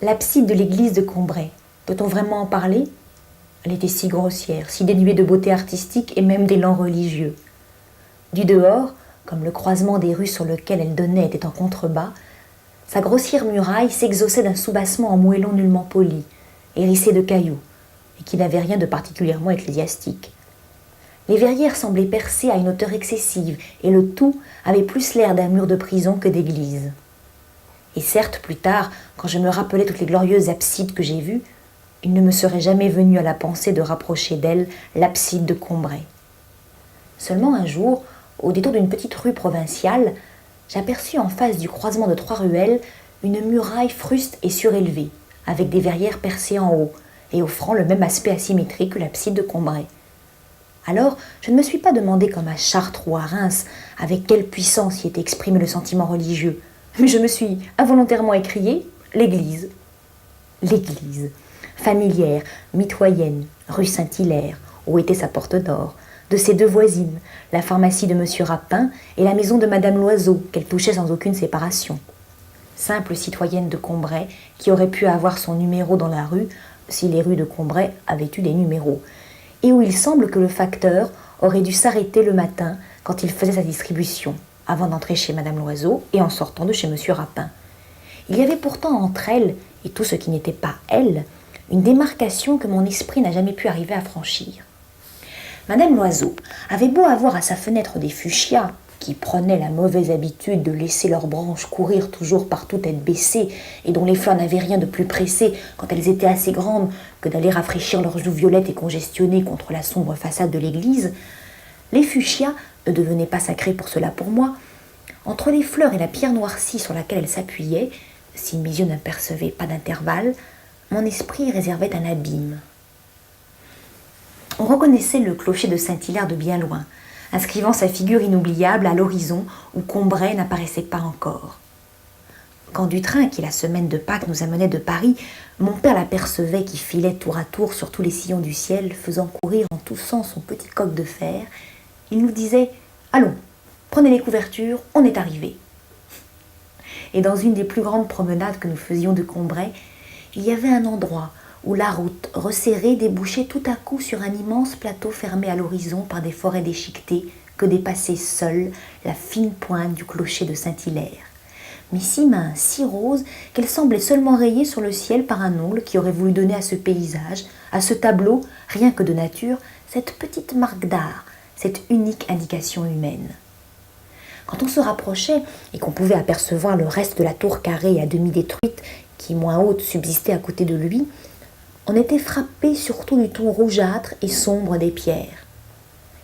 L'abside de l'église de Combray, peut-on vraiment en parler? Elle était si grossière, si dénuée de beauté artistique et même d'élan religieux. Du dehors, comme le croisement des rues sur lequel elle donnait était en contrebas, sa grossière muraille s'exhaussait d'un soubassement en moellon nullement poli, hérissé de cailloux, et qui n'avait rien de particulièrement ecclésiastique. Les verrières semblaient percées à une hauteur excessive, et le tout avait plus l'air d'un mur de prison que d'église. Et certes, plus tard, quand je me rappelais toutes les glorieuses absides que j'ai vues, il ne me serait jamais venu à la pensée de rapprocher d'elle l'abside de Combray. Seulement un jour, au détour d'une petite rue provinciale, j'aperçus en face du croisement de 3 ruelles une muraille fruste et surélevée, avec des verrières percées en haut et offrant le même aspect asymétrique que l'abside de Combray. Alors, je ne me suis pas demandé comme à Chartres ou à Reims avec quelle puissance y était exprimé le sentiment religieux, mais je me suis involontairement écrié « l'Église ». L'Église, familière, mitoyenne, rue Saint-Hilaire, où était sa porte d'or, de ses 2 voisines, la pharmacie de Monsieur Rapin et la maison de Madame Loiseau, qu'elle touchait sans aucune séparation. Simple citoyenne de Combray, qui aurait pu avoir son numéro dans la rue, si les rues de Combray avaient eu des numéros, et où il semble que le facteur aurait dû s'arrêter le matin quand il faisait sa distribution, avant d'entrer chez Madame Loiseau et en sortant de chez Monsieur Rapin. Il y avait pourtant entre elles, et tout ce qui n'était pas elle, une démarcation que mon esprit n'a jamais pu arriver à franchir. Madame Loiseau avait beau avoir à sa fenêtre des fuchsias, qui prenaient la mauvaise habitude de laisser leurs branches courir toujours partout tête baissée, et dont les fleurs n'avaient rien de plus pressé quand elles étaient assez grandes que d'aller rafraîchir leurs joues violettes et congestionnées contre la sombre façade de l'église, les fuchsias ne devenaient pas sacrés pour cela pour moi. Entre les fleurs et la pierre noircie sur laquelle elles s'appuyaient, si mes yeux n'apercevaient pas d'intervalle, mon esprit réservait un abîme. On reconnaissait le clocher de Saint-Hilaire de bien loin, inscrivant sa figure inoubliable à l'horizon où Combray n'apparaissait pas encore. Quand du train qui, la semaine de Pâques, nous amenait de Paris, mon père l'apercevait qui filait tour à tour sur tous les sillons du ciel, faisant courir en tous sens son petit coq de fer, il nous disait « Allons, prenez les couvertures, on est arrivé ». Et dans une des plus grandes promenades que nous faisions de Combray, il y avait un endroit où la route resserrée débouchait tout à coup sur un immense plateau fermé à l'horizon par des forêts déchiquetées que dépassait seule la fine pointe du clocher de Saint-Hilaire, mais si mince, si rose, qu'elle semblait seulement rayée sur le ciel par un ongle qui aurait voulu donner à ce paysage, à ce tableau, rien que de nature, cette petite marque d'art, cette unique indication humaine. Quand on se rapprochait et qu'on pouvait apercevoir le reste de la tour carrée à demi détruite qui, moins haute, subsistait à côté de lui, on était frappé surtout du ton rougeâtre et sombre des pierres.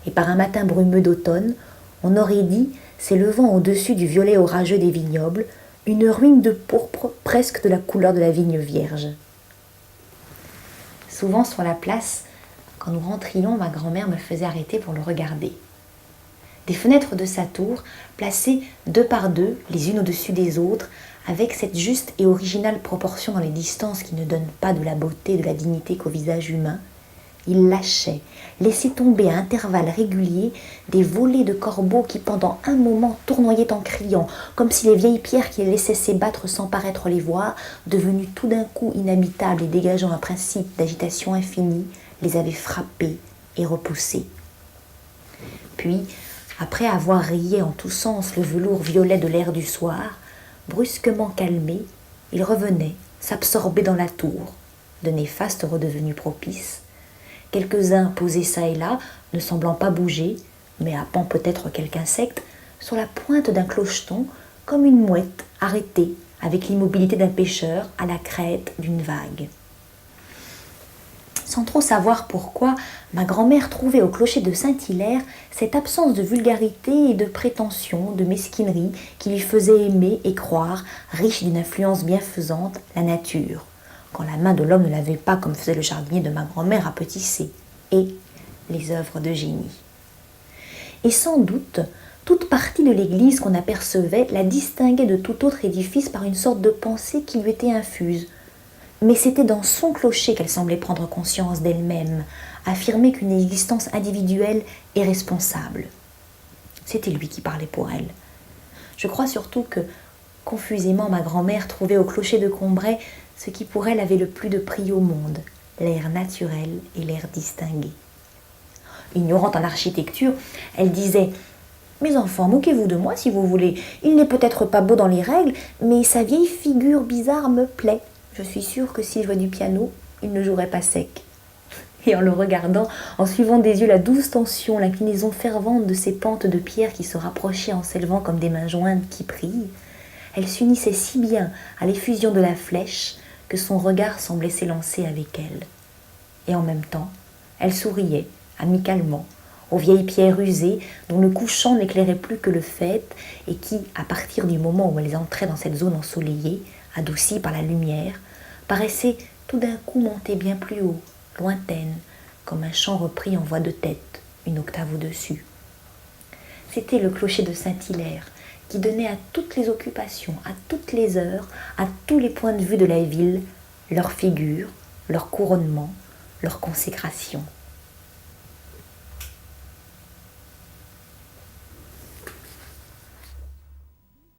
Et par un matin brumeux d'automne, on aurait dit, s'élevant au-dessus du violet orageux des vignobles, une ruine de pourpre presque de la couleur de la vigne vierge. Souvent sur la place, quand nous rentrions, ma grand-mère me faisait arrêter pour le regarder. Des fenêtres de sa tour, placées 2 par 2, les unes au-dessus des autres, avec cette juste et originale proportion dans les distances qui ne donne pas de la beauté et de la dignité qu'au visage humain, il lâchait, laissait tomber à intervalles réguliers des volées de corbeaux qui pendant un moment tournoyaient en criant, comme si les vieilles pierres qui les laissaient s'ébattre sans paraître les voir, devenues tout d'un coup inhabitables et dégageant un principe d'agitation infinie, les avaient frappés et repoussés. Puis, après avoir rayé en tous sens le velours violet de l'air du soir, brusquement calmé, il revenait, s'absorbait dans la tour, de néfastes redevenus propices. Quelques-uns posés çà et là, ne semblant pas bouger, mais happant peut-être quelque insecte, sur la pointe d'un clocheton, comme une mouette arrêtée avec l'immobilité d'un pêcheur à la crête d'une vague. Sans trop savoir pourquoi, ma grand-mère trouvait au clocher de Saint-Hilaire cette absence de vulgarité et de prétention, de mesquinerie qui lui faisait aimer et croire, riche d'une influence bienfaisante, la nature, quand la main de l'homme ne l'avait pas comme faisait le jardinier de ma grand-mère à petit C, et les œuvres de génie. Et sans doute, toute partie de l'église qu'on apercevait la distinguait de tout autre édifice par une sorte de pensée qui lui était infuse. Mais c'était dans son clocher qu'elle semblait prendre conscience d'elle-même, affirmer qu'une existence individuelle est responsable. C'était lui qui parlait pour elle. Je crois surtout que, confusément, ma grand-mère trouvait au clocher de Combray ce qui pour elle avait le plus de prix au monde, l'air naturel et l'air distingué. Ignorante en architecture, elle disait « Mes enfants, moquez-vous de moi si vous voulez. Il n'est peut-être pas beau dans les règles, mais sa vieille figure bizarre me plaît. Je suis sûre que s'il jouait du piano, il ne jouerait pas sec. » Et en le regardant, en suivant des yeux la douce tension, l'inclinaison fervente de ces pentes de pierre qui se rapprochaient en s'élevant comme des mains jointes qui prient, elle s'unissait si bien à l'effusion de la flèche que son regard semblait s'élancer avec elle. Et en même temps, elle souriait, amicalement, aux vieilles pierres usées dont le couchant n'éclairait plus que le faîte et qui, à partir du moment où elles entraient dans cette zone ensoleillée, adoucie par la lumière, paraissaient tout d'un coup monter bien plus haut, lointaine, comme un chant repris en voix de tête, une octave au-dessus. C'était le clocher de Saint-Hilaire, qui donnait à toutes les occupations, à toutes les heures, à tous les points de vue de la ville, leur figure, leur couronnement, leur consécration.